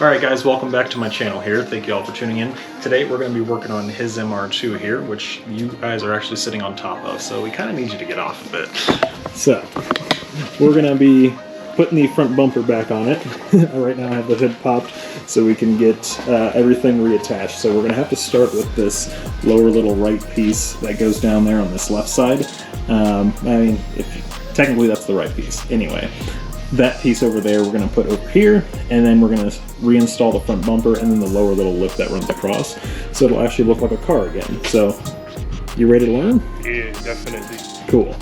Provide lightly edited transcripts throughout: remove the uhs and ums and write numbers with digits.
Alright guys, welcome back to my channel here. Thank you all for tuning in. Today we're going to be working on his MR2 here, which you guys are actually sitting on top of, so we kind of need you to get off of it. So, we're going to be putting the front bumper back on it. Right now I have the hood popped so we can get everything reattached. So we're going to have to start with this lower little right piece that goes down there on this left side. Technically that's the right piece. Anyway. That piece over there we're going to put over here, and then we're going to reinstall the front bumper and then the lower little lip that runs across, so it'll actually look like a car again. So, you ready to learn? Yeah, definitely. Cool.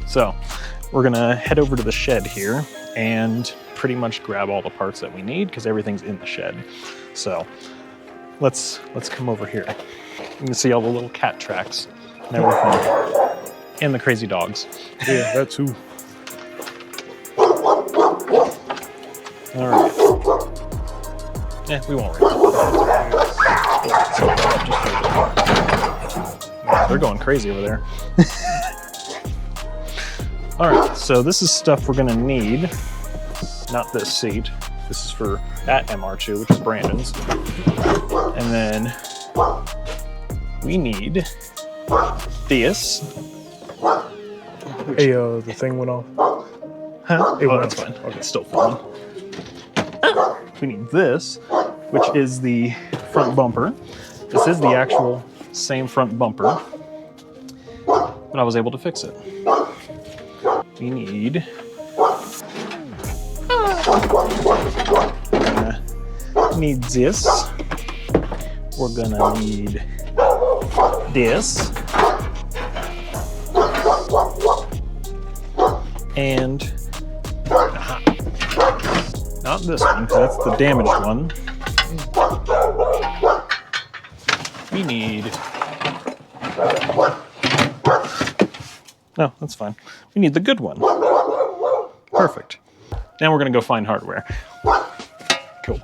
So, we're going to head over to the shed here and pretty much grab all the parts that we need because everything's in the shed. So, let's come over here. You can see all the little cat tracks and everything, and the crazy dogs. Yeah, that too. All right. Yeah, we won't worry about that. They're going crazy over there. All right, so this is stuff we're gonna need. Not this seat. This is for that MR2, which is Brandon's. And then we need this. Hey, the thing went off. Huh? Oh, that's fine. Okay, it's still filming. We need this, which is the front bumper. This is the actual same front bumper, but I was able to fix it. We need this. We're gonna need this. And not this one, that's the damaged one. We need... No, that's fine. We need the good one. Perfect. Now we're gonna go find hardware. Cool.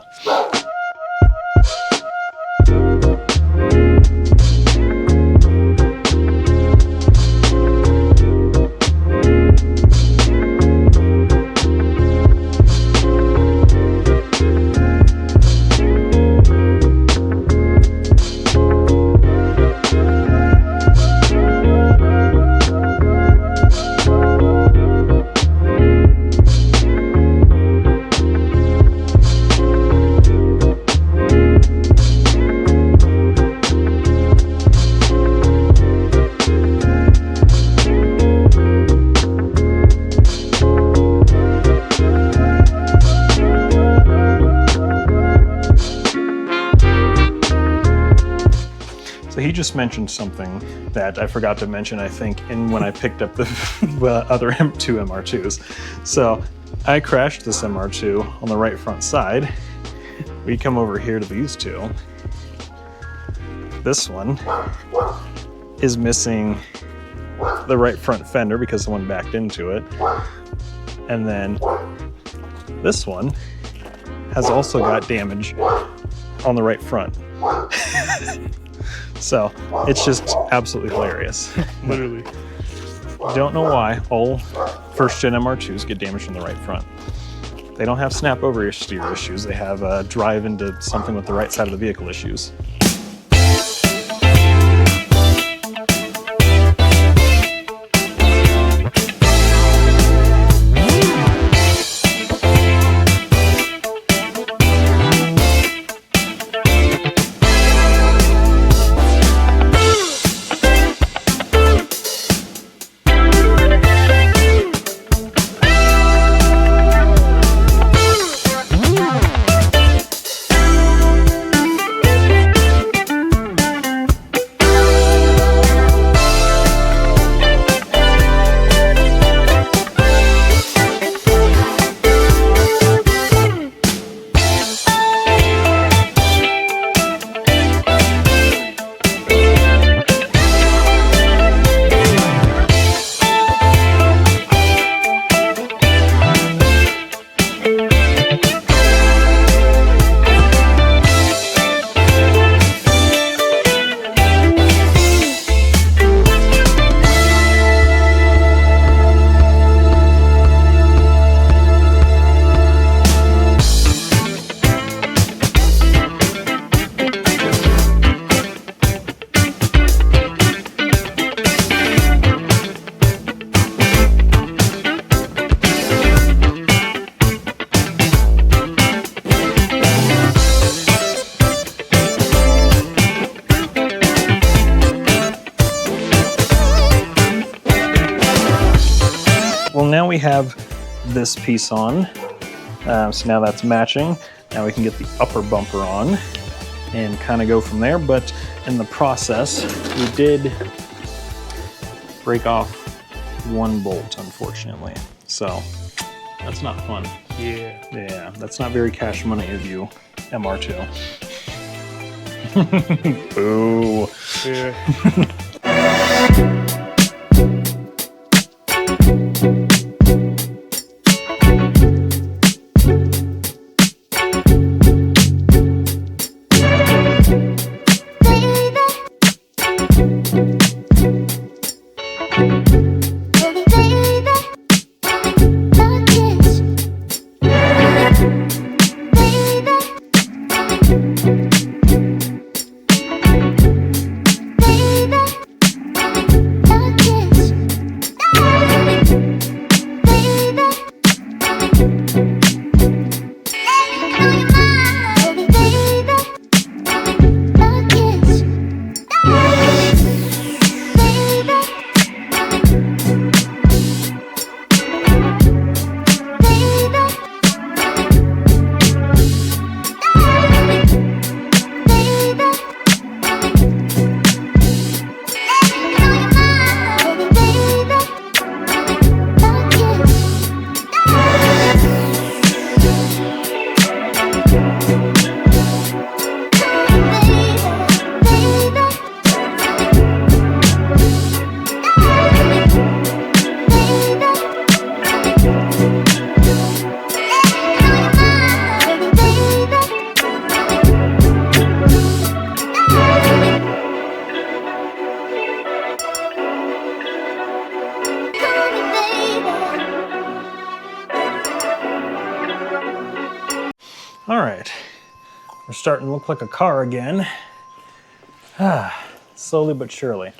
He just mentioned something that I forgot to mention, I think, when I picked up the other two MR2s. So I crashed this MR2 on the right front side. We come over here to these two. This one is missing the right front fender because someone backed into it. And then this one has also got damage on the right front. So, it's just absolutely hilarious. Literally. Don't know why all first-gen MR2s get damaged from the right front. They don't have snap over steer issues, they have drive into something with the right side of the vehicle issues. already have this piece on, so now that's matching. Now we can get the upper bumper on and kind of go from there. But in the process, we did break off one bolt, unfortunately. So that's not fun. Yeah. Yeah, that's not very cash money of you, MR2. Boo. Yeah. All right, we're starting to look like a car again. Slowly but surely.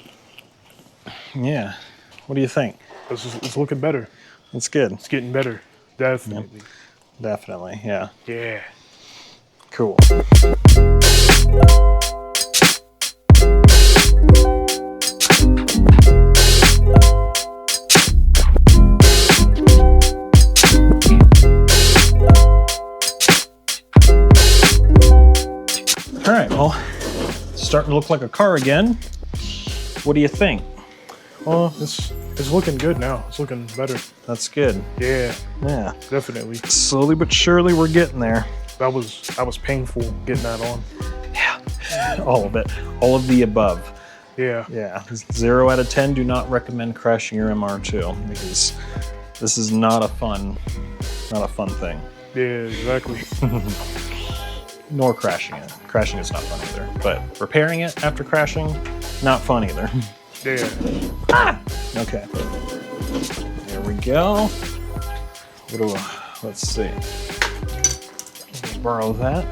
Yeah, what do you think? It's looking better. It's good. It's getting better. Definitely. Yep. Definitely, yeah. Yeah. Cool. All right, well, it's starting to look like a car again. What do you think? Well, it's looking good now. It's looking better. That's good. Yeah. Yeah. Definitely. Slowly but surely we're getting there. That was painful getting that on. Yeah. All of it. All of the above. Yeah. Yeah. 0 out of 10, do not recommend crashing your MR2 because this is not a fun thing. Yeah, exactly. Nor crashing it. Crashing is not fun either. But repairing it after crashing, not fun either. Yeah. Ah! Okay. There we go. Let's see. Let me borrow that.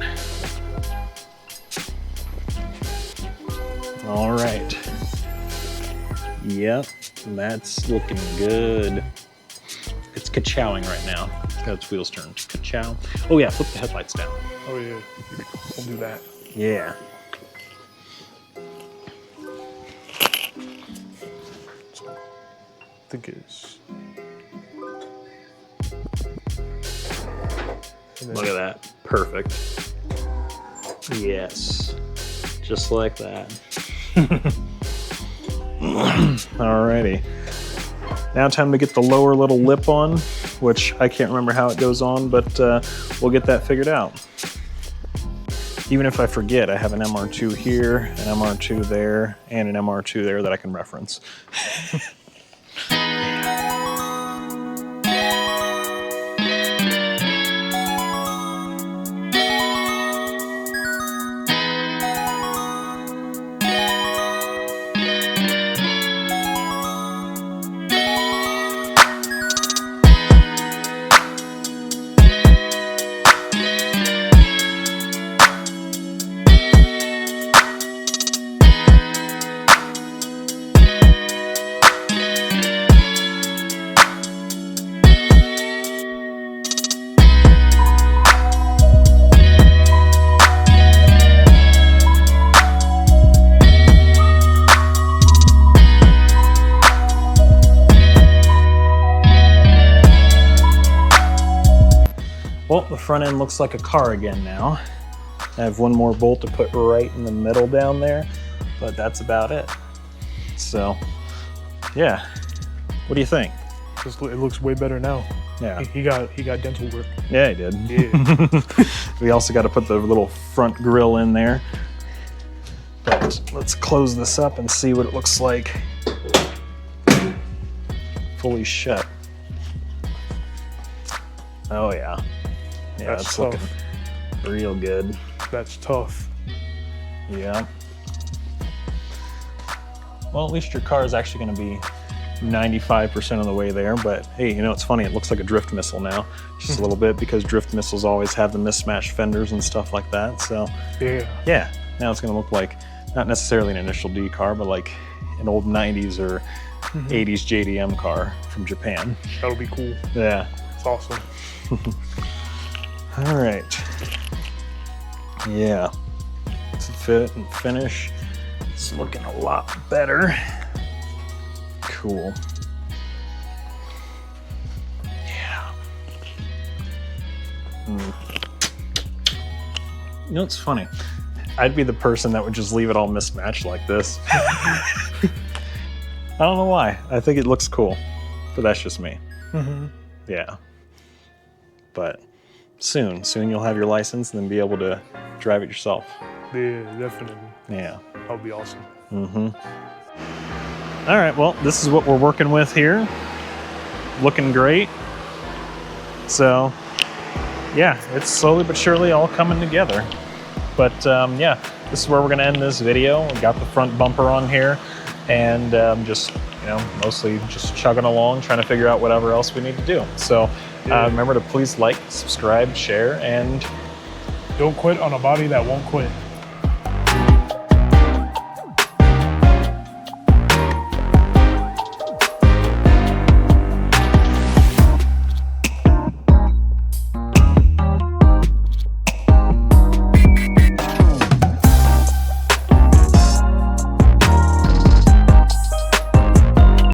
All right. Yep, that's looking good. It's ka-chowing right now. It's got its wheels turned. Ka-chow. Oh yeah, flip the headlights down. Oh yeah. We'll do that. Yeah. I think it's. Look at that. Perfect. Yes. Just like that. Alrighty. Now time to get the lower little lip on, which I can't remember how it goes on, but we'll get that figured out. Even if I forget, I have an MR2 here, an MR2 there, and an MR2 there that I can reference. front end looks like a car again now. I have one more bolt to put right in the middle down there, but that's about it. So, yeah. What do you think? It looks way better now. Yeah. He got dental work. Yeah, he did. Yeah. We also got to put the little front grille in there. But let's close this up and see what it looks like fully shut. Oh yeah. Yeah, That's it's tough. looking real good. That's tough. Yeah. Well, at least your car is actually going to be 95% of the way there, but hey, you know, it's funny, it looks like a drift missile now, just a little bit, because drift missiles always have the mismatched fenders and stuff like that. So yeah, now it's going to look like not necessarily an initial D car, but like an old 90s or 80s JDM car from Japan. That'll be cool. Yeah. It's awesome. All right. Yeah. To fit and finish, it's looking a lot better. Cool. Yeah. You know, it's funny. I'd be the person that would just leave it all mismatched like this. I don't know why. I think it looks cool, but that's just me. Yeah. But soon you'll have your license and then be able to drive it yourself. Yeah, definitely. Yeah. That'll be awesome. All right, well, this is what we're working with here. Looking great. So, yeah, it's slowly but surely all coming together. But yeah, this is where we're gonna end this video. We got the front bumper on here, and just, you know, mostly just chugging along, trying to figure out whatever else we need to do. So remember to please like, subscribe, share, and don't quit on a body that won't quit.